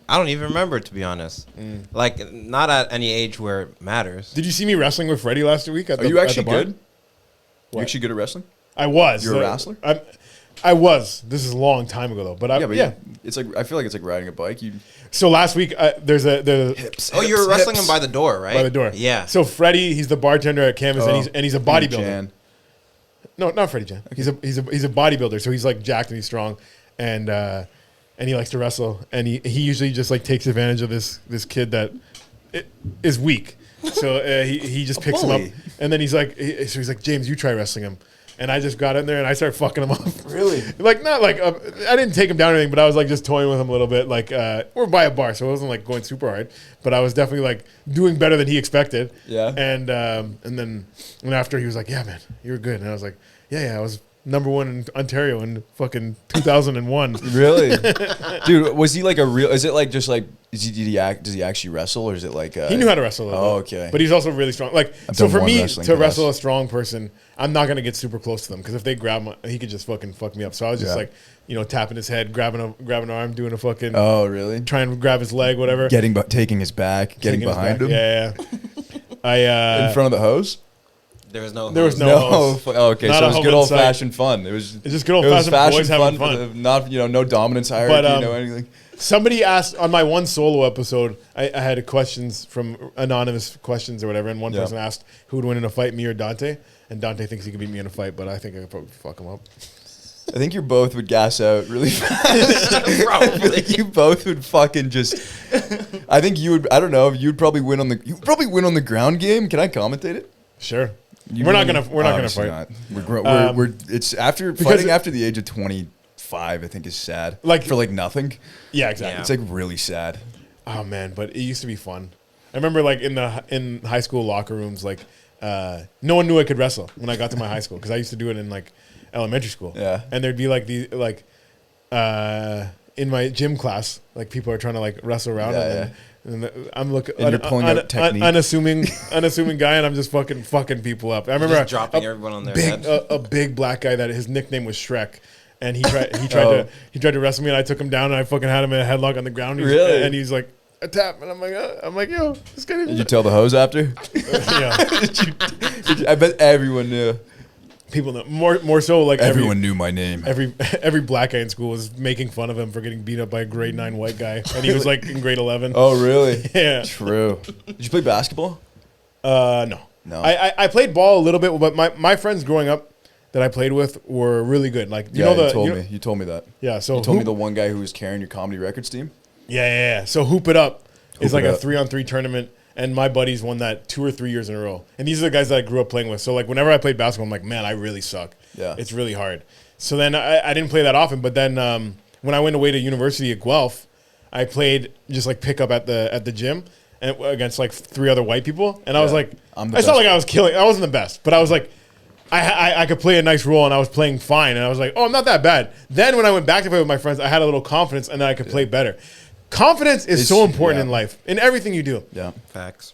S3: don't even remember, to be honest. Like, not at any age where it matters.
S1: Did you see me wrestling with Freddie last week?
S2: Are you actually good? You
S1: What?
S2: actually good at wrestling?
S1: I was.
S2: You're a wrestler?
S1: I was. This is a long time ago, though. But yeah.
S2: It's like I feel like it's like riding a bike.
S1: So last week, there's the
S2: Hips.
S3: Oh, you were wrestling him by the door, right?
S1: by the door.
S3: Yeah.
S1: So Freddie, he's the bartender at Canvas, and he's a bodybuilder.
S2: Jan.
S1: No, not Freddie Jan. He's a bodybuilder, so he's like jacked and he's strong, and he likes to wrestle, and he usually just like takes advantage of this kid that is weak. So he just picks him up,
S2: bully.
S1: and then he's like, James, you try wrestling him. And I just got in there and I started fucking him up.
S2: Really?
S1: Like, not like, I didn't take him down or anything, but I was like just toying with him a little bit. Like, we're by a bar, so it wasn't like going super hard. But I was definitely like doing better than he expected.
S2: Yeah.
S1: And then after he was like, yeah, man, you were good. And I was like, yeah, I was #1 in Ontario in fucking 2001.
S2: Really? Dude, was he like a real, is it like just like, does he actually wrestle or is it like
S1: He knew how to wrestle. A little
S2: Oh,
S1: bit,
S2: okay.
S1: But he's also really strong. Like,
S2: I've
S1: so
S2: done
S1: for
S2: one
S1: me
S2: wrestling
S1: to
S2: class.
S1: wrestle a strong person, I'm not gonna get super close to them because if they grab my, he could just fucking fuck me up. So I was just
S2: Yeah.
S1: like, you know, tapping his head, grabbing an arm, doing a fucking,
S2: Oh, really?
S1: trying to grab his leg, whatever.
S2: Taking his back, getting
S1: Taking his
S2: behind
S1: back.
S2: him.
S1: Yeah.
S2: In front of the hose?
S3: There was no.
S1: There was
S3: hose.
S1: no hose.
S2: Oh, okay.
S1: Not
S2: So
S1: a
S2: it was
S1: home
S2: good
S1: in
S2: old
S1: sight.
S2: fashioned fun. It was
S1: It's just good old-fashioned boys having fun.
S2: Not no dominance hierarchy,
S1: But,
S2: no anything.
S1: Somebody asked on my one solo episode, I had questions from anonymous questions or whatever, and one
S2: Yeah.
S1: person asked who would win in a fight, me or Dante. And Dante thinks he could beat me in a fight, but I think I could probably fuck him up.
S2: I think you both would gas out really fast. I feel like you both would fucking just. I think you would. I don't know. You'd probably win on the ground game. Can I commentate it?
S1: Sure. We're not gonna
S2: Obviously
S1: fight.
S2: not. We're it's after
S1: because
S2: fighting after the age of 25. I think is sad.
S1: Like-
S2: for like nothing.
S1: Yeah, exactly.
S3: Yeah.
S2: It's like really sad.
S1: Oh man, but it used to be fun. I remember like in high school locker rooms, like no one knew I could wrestle when I got to my high school because I used to do it in like elementary school.
S2: Yeah.
S1: And there'd be like in my gym class, like people are trying to like wrestle around and I'm looking
S2: And you're pulling out technique.
S1: unassuming guy, and I'm just fucking people up. I remember
S3: Just dropping everyone on their head.
S1: a big black guy that his nickname was Shrek. And he tried to wrestle me, and I took him down, and I fucking had him in a headlock on the ground.
S2: Really?
S1: And he's like, a tap, and I'm like, yo, this guy.
S2: Did you tell the hose after?
S1: Yeah,
S2: I bet everyone knew.
S1: people know more so like
S2: Everyone knew my name.
S1: every black guy in school was making fun of him for getting beat up by a grade 9 white guy, and he was like in grade 11.
S2: Oh, really?
S1: Yeah.
S2: True. Did you play basketball?
S1: No. I played ball a little bit, but my friends growing up that I played with were really good. Like you
S2: told me that.
S1: Yeah, so
S2: You told me the one guy who was carrying your comedy records team.
S1: Yeah. So Hoop It Up is
S2: Hoop
S1: like
S2: It
S1: a
S2: Up.
S1: 3-on-3 tournament and my buddies won that 2 or 3 years in a row. And these are the guys that I grew up playing with. So like whenever I played basketball, I'm like, man, I really suck.
S2: Yeah.
S1: It's really hard. So then I didn't play that often. But then when I went away to university at Guelph, I played just like pickup at the gym and against like 3 other white people. And I was like, it's not like I was killing. I wasn't the best, but I was like, I could play a nice role and I was playing fine. And I was like, oh, I'm not that bad. Then when I went back to play with my friends, I had a little confidence and then I could play better. Confidence is so important in life, in everything you do.
S2: Yeah.
S3: Facts.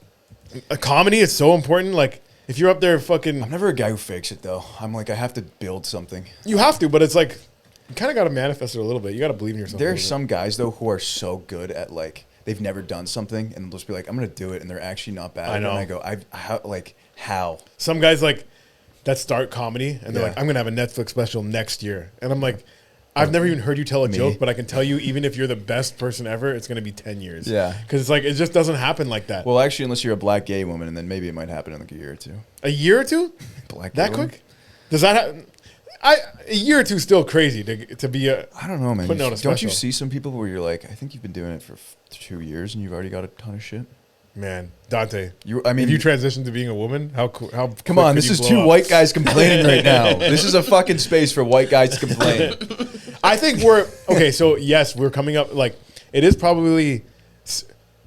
S1: A comedy is so important. Like, if you're up there fucking...
S2: I'm never a guy who fakes it, though. I'm like, I have to build something.
S1: You have to, but it's like, you kind of got to manifest it a little bit. You got to believe in yourself.
S2: There are some guys, though, who are so good at, like, they've never done something, and they'll just be like, I'm going to do it, and they're actually not bad.
S1: I know.
S2: And I go, how?
S1: Some guys, like, that start comedy, and they're like, I'm going to have a Netflix special next year. And I'm like... I've never even heard you tell a joke, but I can tell you, even if you're the best person ever, it's going to be 10 years.
S2: Yeah.
S1: Because it's like, it just doesn't happen like that.
S2: Well, actually, unless you're a black gay woman, and then maybe it might happen in like a year or two.
S1: A year or two?
S2: Black gay
S1: that
S2: woman?
S1: quick? Does that happen? A year or two is still crazy to be a...
S2: I don't know, man.
S1: Putting out a
S2: Don't you
S1: special.
S2: see some people where you're like, I think you've been doing it for 2 years, and you've already got a ton of shit?
S1: Man, Dante, if you transition to being a woman, how
S2: come on, this is 2 white guys complaining right now. This is a fucking space for white guys to complain.
S1: I think we're okay. So yes, we're coming up. Like it is probably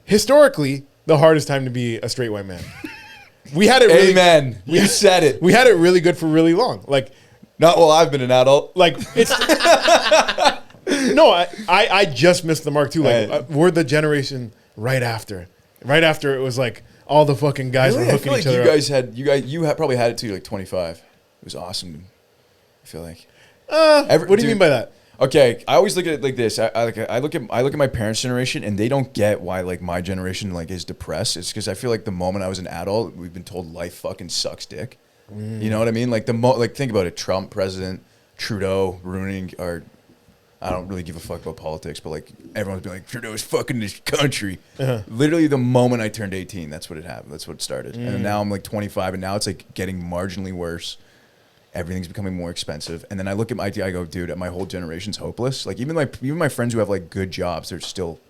S1: historically the hardest time to be a straight white man. We had it. Really,
S2: Amen. You said it.
S1: We had it really good for really long. Like
S2: not while I've been an adult.
S1: Like it's no. I just missed the mark too. Like we're the generation right after. Right after it was like all the fucking guys were hooking each other up.
S2: You probably had it too, like 25. It was awesome. I feel like.
S1: What do you mean by that?
S2: Okay, I always look at it like this. I look at my parents' generation, and they don't get why like my generation like is depressed. It's because I feel like the moment I was an adult, we've been told life fucking sucks dick. You know what I mean? Like think about it. Trump president, Trudeau ruining our. I don't really give a fuck about politics, but like everyone's been like Trudeau's fucking this country. Literally, the moment I turned 18, that's what it happened. That's what it started. And now I'm like 25, and now it's like getting marginally worse. Everything's becoming more expensive. And then I look at my I go, dude, my whole generation's hopeless. Like even my friends who have like good jobs, they're still,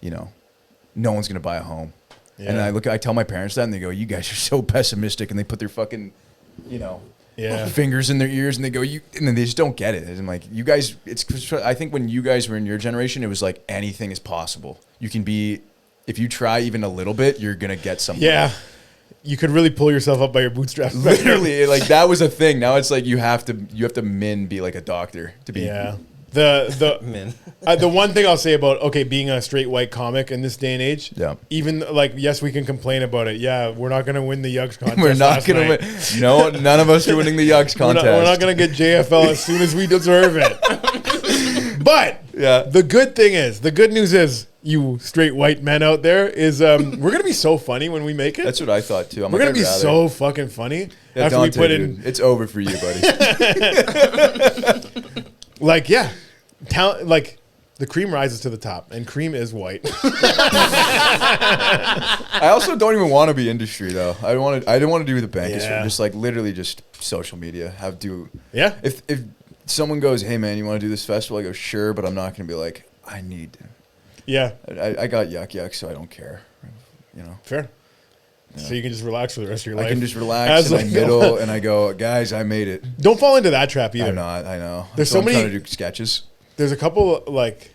S2: no one's gonna buy a home. Yeah. And I tell my parents that, and they go, you guys are so pessimistic, and they put their fucking, fingers in their ears, and they go, and then they just don't get it. And I'm like, you guys, I think when you guys were in your generation, it was like anything is possible. You can be, if you try even a little bit, you're gonna get something.
S1: Yeah. You could really pull yourself up by your bootstraps.
S2: Literally, like that was a thing. Now it's like you have to be like a doctor to be.
S1: Yeah. The one thing I'll say about being a straight white comic in this day and age.
S2: Yeah.
S1: Even like yes, we can complain about it. Yeah, we're not gonna win the Yuks contest.
S2: We're not gonna win. You know what? None of us are winning the Yuks contest.
S1: We're not gonna get JFL as soon as we deserve it. But the good news is, you straight white men out there, is we're gonna be so funny when we make it.
S2: That's what I thought too.
S1: We're gonna be so fucking funny after
S2: Dante,
S1: we put in.
S2: Dude, it's over for you, buddy.
S1: The cream rises to the top, and cream is white.
S2: I also don't even want to be industry though. I didn't want to do the bank. It's just like literally just social media. If someone goes, hey man, you want to do this festival? I go, sure, but I'm not gonna be like, I need to.
S1: Yeah.
S2: I got yuck, so I don't care.
S1: Fair. Yeah. So you can just relax for the rest of your life.
S2: I can just relax and I middle and I go, guys, I made it.
S1: Don't fall into that trap either.
S2: I'm not. I know.
S1: There's so many.
S2: I'm trying to do sketches.
S1: There's a couple like,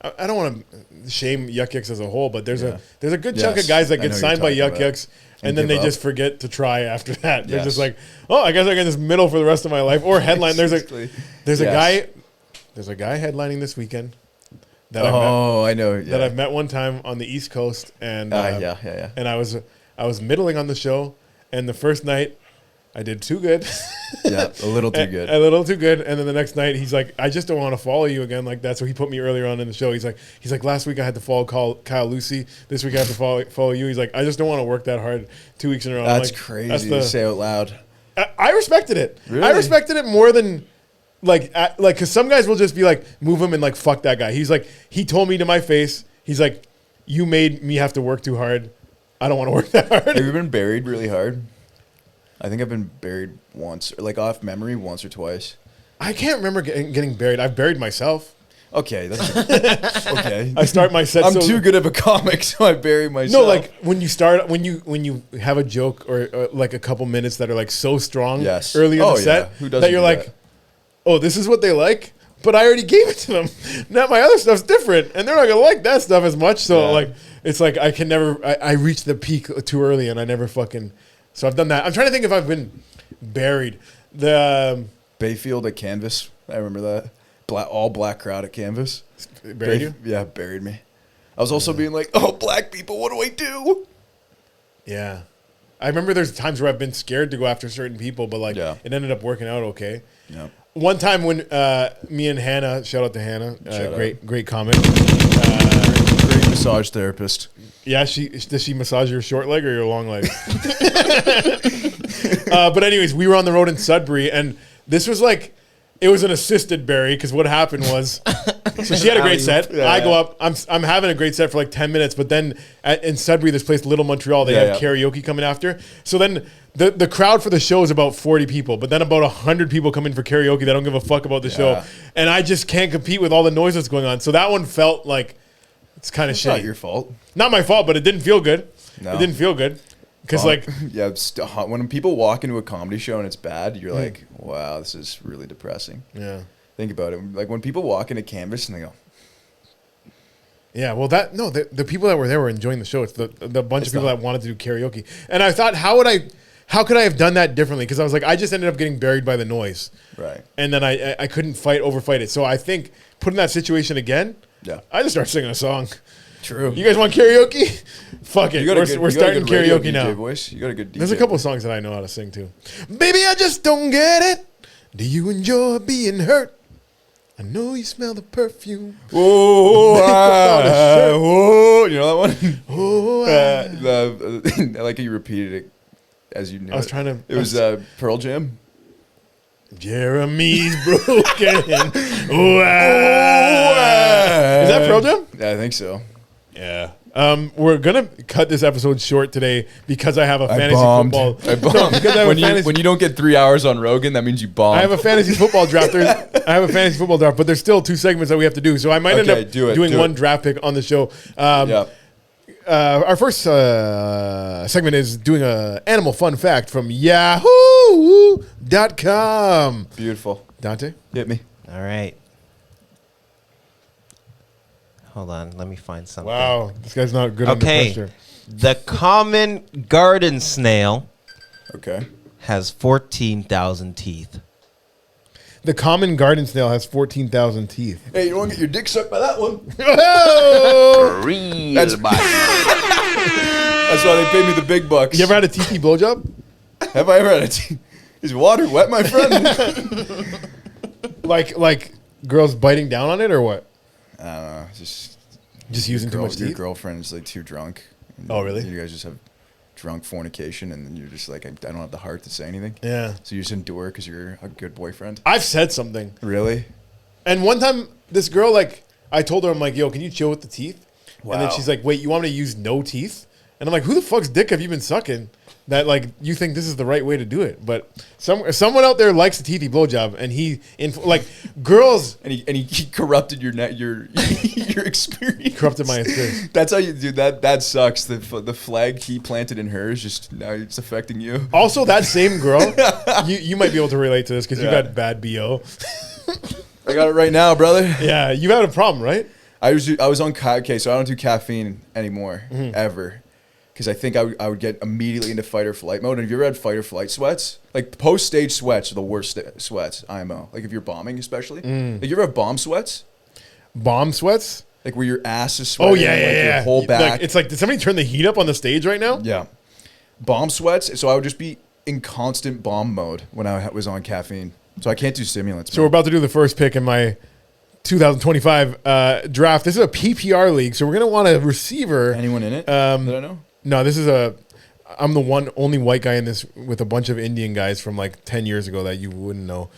S1: I don't want to shame Yuks as a whole, but there's a good chunk of guys that get signed by Yuks and then they just forget to try after that. They're just like, oh, I guess I got this middle for the rest of my life, or headline. There's a guy headlining this weekend.
S2: I know.
S1: That I've met one time on the East Coast, and and I was middling on the show, and the first night I did too good.
S2: A little too good.
S1: A little too good, and then the next night he's like, I just don't want to follow you again like that. So he put me earlier on in the show. He's like, last week I had to follow Kyle Lucy. This week I have to follow you. He's like, I just don't want to work that hard 2 weeks in a row.
S2: That's crazy to say out loud.
S1: I respected it.
S2: Really?
S1: I respected it more than. Because some guys will just be like, move him and like, fuck that guy. He's like, he told me to my face, he's like, you made me have to work too hard. I don't want to work that hard.
S2: Have you been buried really hard? I think I've been buried once, or like off memory once or twice.
S1: I can't remember getting buried. I've buried myself.
S2: Okay, that's okay.
S1: I start my set.
S2: I'm too good of a comic, so I bury myself.
S1: No, like when you have a joke or like a couple minutes that are like so strong early in the set that you're like, oh, this is what they like, but I already gave it to them. Now my other stuff's different, and they're not gonna like that stuff as much. So like, it's like I can never. I reach the peak too early, and I never fucking. So I've done that. I'm trying to think if I've been buried. The
S2: Bayfield at Canvas. I remember that. All black crowd at Canvas.
S1: Buried you?
S2: Yeah, buried me. I was also being like, oh, black people, what do I do?
S1: Yeah. I remember there's times where I've been scared to go after certain people, but like it ended up working out okay.
S2: Yeah.
S1: One time when me and Hannah, shout out to Hannah, great comic.
S2: Great massage therapist.
S1: Yeah, does she massage your short leg or your long leg? But anyways, we were on the road in Sudbury, and this was like, it was an assisted bury because what happened was, so she had a great set.
S2: Yeah,
S1: I go up. I'm having a great set for like 10 minutes, but then in Sudbury, this place, Little Montreal, they have karaoke coming after. So then the crowd for the show is about 40 people, but then about 100 people come in for karaoke that don't give a fuck about the show, and I just can't compete with all the noise that's going on. So that one felt like it's kind of shitty.
S2: Not your fault.
S1: Not my fault, but it didn't feel good.
S2: No.
S1: It didn't feel good. Because
S2: when people walk into a comedy show and it's bad, you're like, wow, this is really depressing.
S1: Yeah.
S2: Think about it. Like when people walk into Canvas and they go,
S1: yeah, well, the people that were there were enjoying the show. It's the bunch of people that wanted to do karaoke. And I thought, how could I have done that differently? Because I was like, I just ended up getting buried by the noise.
S2: Right.
S1: And then I couldn't overfight it. So I think put in that situation again, I just start singing a song.
S2: True.
S1: You guys want karaoke? Fuck it. We're starting karaoke now.
S2: Voice. You got a good DJ.
S1: There's a couple of songs that I know how to sing too. Baby, I just don't get it. Do you enjoy being hurt? I know you smell the perfume.
S2: Whoa, you know that one? Oh, I like how you repeated it as you knew.
S1: I was trying to.
S2: It was Pearl Jam.
S1: Jeremy's broken. Is that Pearl Jam?
S2: Yeah, I think so.
S1: Yeah. We're gonna cut this episode short today because I have a fantasy football.
S2: No, because when you don't get 3 hours on Rogan, that means you bombed.
S1: I have a fantasy football draft. But there's still 2 segments that we have to do. So I might end up doing one draft pick on the show. Our first segment is doing an animal fun fact from Yahoo.com.
S2: Beautiful.
S1: Dante,
S2: hit me.
S3: All right. Hold on, let me find something.
S1: Wow, this guy's not good under pressure.
S3: The common garden snail
S1: has
S3: 14,000 teeth.
S1: The common garden snail has 14,000 teeth.
S2: Hey, you don't want to get your dick sucked by that one? That's why they pay me the big bucks.
S1: You ever had a TT blowjob?
S2: Have I ever had a TT? Is water wet, my friend?
S1: like girls biting down on it or what?
S2: I don't know.
S1: Just using too much teeth?
S2: Your girlfriend is like too drunk.
S1: Oh, really?
S2: You guys just have drunk fornication, and then you're just like, I don't have the heart to say anything.
S1: Yeah.
S2: So you just endure because you're a good boyfriend.
S1: I've said something.
S2: Really?
S1: And one time, this girl, like, I told her, I'm like, yo, can you chill with the teeth? Wow. And then she's like, wait, you want me to use no teeth? And I'm like, who the fuck's dick have you been sucking? That like you think this is the right way to do it, but someone out there likes a teethy blowjob, and girls,
S2: and he corrupted your experience.
S1: Corrupted my experience.
S2: That's how you do that. That sucks. The flag he planted in hers just now it's affecting you.
S1: Also, that same girl, you might be able to relate to this because you got bad BO.
S2: I got it right now, brother.
S1: Yeah, you had a problem, right?
S2: I was on so I don't do caffeine anymore ever. Because I think I would get immediately into fight or flight mode. And have you ever had fight or flight sweats? Like post-stage sweats are the worst sweats, IMO. Like if you're bombing especially. Like you ever have bomb sweats?
S1: Bomb sweats?
S2: Like where your ass is sweating.
S1: Oh, yeah.
S2: Your whole back.
S1: Like, it's like, did somebody turn the heat up on the stage right now?
S2: Yeah. Bomb sweats. So I would just be in constant bomb mode when I was on caffeine. So I can't do stimulants.
S1: So we're about to do the first pick in my 2025 draft. This is a PPR league, so we're going to want a receiver.
S2: Anyone in it that I know?
S1: No, I'm the only white guy in this with a bunch of Indian guys from like 10 years ago that you wouldn't know.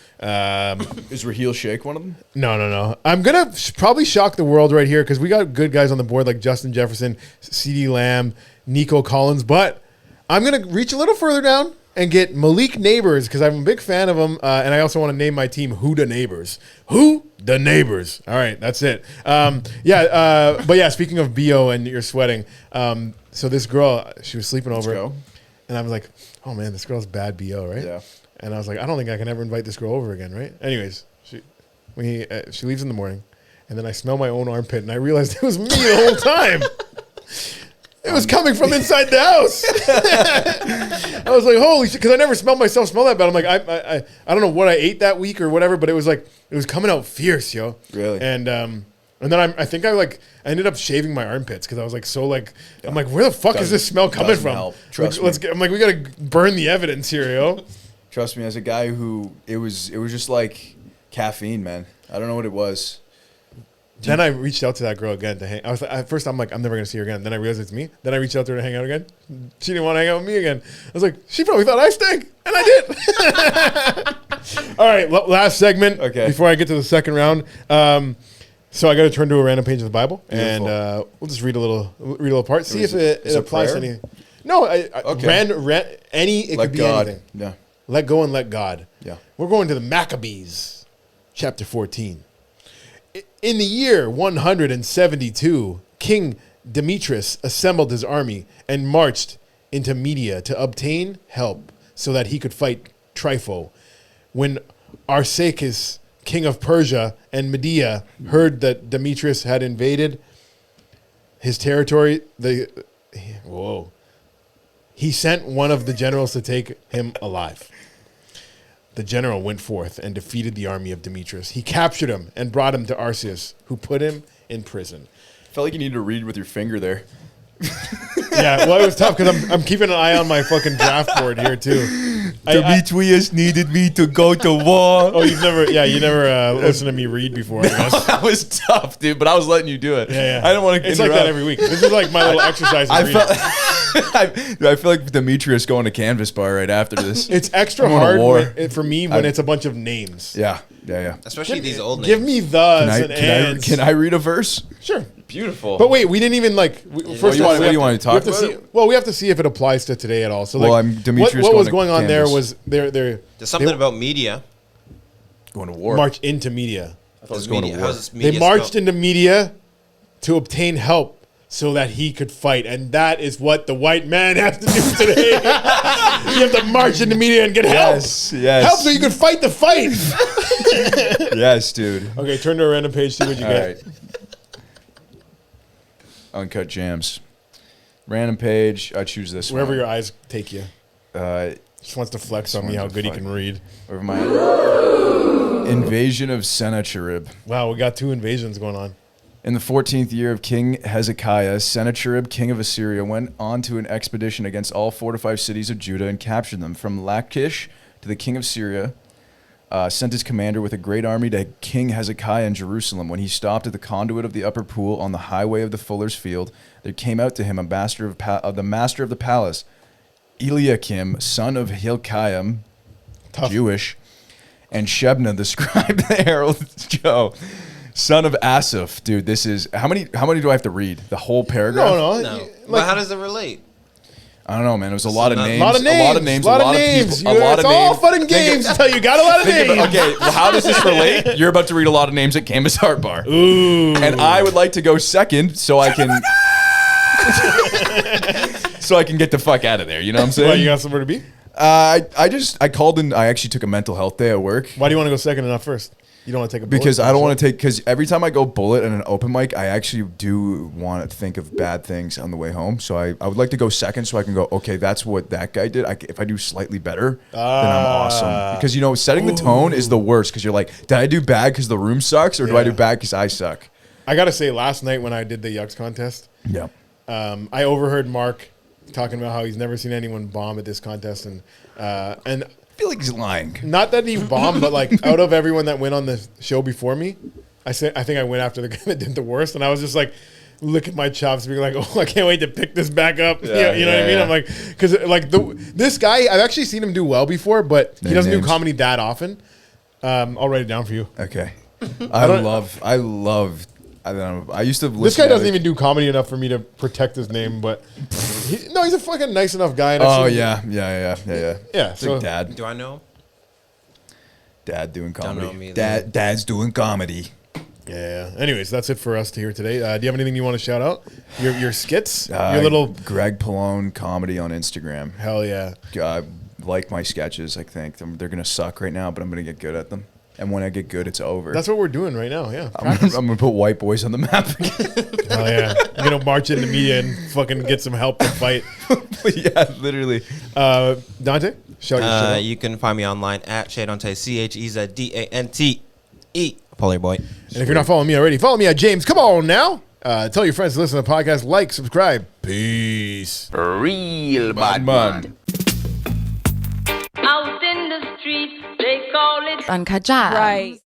S2: Is Raheel Sheikh one of them?
S1: No. I'm going to probably shock the world right here because we got good guys on the board like Justin Jefferson, CeeDee Lamb, Nico Collins, but I'm going to reach a little further down. and get Malik Neighbors, because I'm a big fan of him, and I also want to name my team Who the Neighbors. Who the Neighbors. All right, that's it. But yeah, speaking of BO and you're sweating, so this girl, she was sleeping over, and I was like, oh man, this girl's bad BO, right? Yeah. And I was like, I don't think I can ever invite this girl over again, right? Anyways, she leaves in the morning, and then I smell my own armpit, and I realized it was me the whole time. It was coming from inside the house. I was like, holy shit, because I never smelled myself smell that bad. I'm like, I don't know what I ate that week or whatever, but it was like, it was coming out fierce, yo.
S2: Really?
S1: And then I think I ended up shaving my armpits because I was like, I'm like, where the fuck is this smell coming from?
S2: Help. Trust me.
S1: I'm like, we got to burn the evidence here, yo.
S2: Trust me, as a guy who, it was just like caffeine, man. I don't know what it was.
S1: Then I reached out to that girl again to hang. I was like, at first I'm like, I'm never gonna see her again. Then I realized it's me. Then I reached out to her to hang out again. She didn't want to hang out with me again. I was like, she probably thought I stink, and I did. All right, last segment. Okay. Before I get to the second round, so I got to turn to a random page of the Bible, and we'll just read a little part. See if it applies to any. No, okay. It could be God. Anything. Yeah. Let go and let God. Yeah. We're going to the Maccabees, chapter 14. In the year 172, King Demetrius assembled his army and marched into Media to obtain help so that he could fight Trypho. When Arsaces, king of Persia and Media, heard that Demetrius had invaded his territory, he sent one of the generals to take him alive. The general went forth and defeated the army of Demetrius. He captured him and brought him to Arsaces, who put him in prison.
S2: I felt like you needed to read with your finger there.
S1: Yeah, well, it was tough because I'm keeping an eye on my fucking draft board here too.
S2: Demetrius needed me to go to war.
S1: Oh, you never listened to me read before, I guess.
S2: That was tough, dude, but I was letting you do it.
S1: Yeah.
S2: I didn't want to.
S1: It's like that every week. This is like my little exercise.
S2: I feel like Demetrius going to Canvas Bar right after this.
S1: It's extra hard for me when it's a bunch of names.
S2: Yeah.
S3: Especially these old names.
S1: Give me thes and ands.
S2: Can I read a verse?
S1: Sure.
S2: Beautiful.
S1: But wait, we didn't even
S2: First of all, what do you want to talk about?
S1: We have to see if it applies to today at all. So,
S2: Demetrius.
S1: What was going on there was
S3: there's something about Media.
S2: Going to war.
S1: March into Media.
S2: I thought it was going to war.
S1: They marched into Media to obtain help so that he could fight, and that is what the white man has to do today. You have to march into Media and get help.
S2: Yes.
S1: Help so you can fight the fight.
S2: Yes, dude.
S1: Okay, turn to a random page, see what you get.
S2: Right. Uncut Jams. Random page. I choose this
S1: Wherever
S2: one.
S1: your eyes take you. Just wants to flex on me how good he can read.
S2: Over my invasion of Sennacherib.
S1: Wow, we got 2 invasions going on.
S2: In the 14th year of King Hezekiah, Sennacherib, king of Assyria, went on to an expedition against all fortified cities of Judah and captured them. From Lachish to the king of Syria, sent his commander with a great army to King Hezekiah in Jerusalem. When he stopped at the conduit of the upper pool on the highway of the fuller's field, there came out to him a master of the master of the palace, Eliakim, son of Hilkiah, Jewish, and Shebna, the scribe, the herald, Joe, son of Asaph. Dude, this is how many do I have to read? The whole paragraph?
S3: No. But how does it relate?
S2: I don't know, man. It was a lot of names.
S1: A lot of names. It's all fun and games until you got a lot of names.
S2: Okay, well, how does this relate? You're about to read a lot of names at Canvas Art Bar.
S1: Ooh.
S2: And I would like to go second so I can... so I can get the fuck out of there. You know what I'm saying?
S1: Well, you got somewhere to be?
S2: I called in. I actually took a mental health day at work.
S1: Why do you want to go second and not first? You don't want to take a bullet?
S2: Because I don't want to take... Because every time I go bullet in an open mic, I actually do want to think of bad things on the way home. So I would like to go second so I can go, okay, that's what that guy did. If I do slightly better, then I'm awesome. Because, setting the tone is the worst. Because you're like, did I do bad because the room sucks? Or do I do bad because I suck?
S1: I got to say, last night when I did the Yuks contest, I overheard Mark talking about how he's never seen anyone bomb at this contest. And
S2: I feel like he's lying.
S1: Not that he bombed, but like out of everyone that went on the show before me, I think I went after the guy that did the worst, and I was just like, look at my chops, being like, oh, I can't wait to pick this back up. You know what I mean? I'm like, because like this guy, I've actually seen him do well before, but he doesn't do comedy that often. I'll write it down for you.
S2: Okay. I love I don't know. I used to listen.
S1: This guy doesn't even do comedy enough for me to protect his name, but he's a fucking nice enough guy. And
S2: Yeah.
S1: Yeah.
S2: It's like dad.
S3: Do I know him?
S2: Dad doing comedy.
S3: Don't know me either.
S2: Dad's doing comedy.
S1: Yeah. Anyways, that's it for us to hear today. Do you have anything you want to shout out? Your skits? Your little
S2: Greg Pallone comedy on Instagram.
S1: Hell yeah.
S2: Like my sketches, I think. They're going to suck right now, but I'm going to get good at them. And when I get good, it's over.
S1: That's what we're doing right now, yeah.
S2: I'm going to put white boys on the map again.
S1: Hell yeah. You're going to march into media and fucking get some help to fight.
S2: Yeah, literally.
S1: Dante, shout your shit out.
S3: You can find me online at Shadante, CHEZDANTE. Polar boy.
S1: And if you're not following me already, follow me at James. Come on now. Tell your friends to listen to the podcast. Like, subscribe. Peace.
S5: Real bad man.
S4: Out in the street, they call it
S6: Uncut Jams.
S7: Right.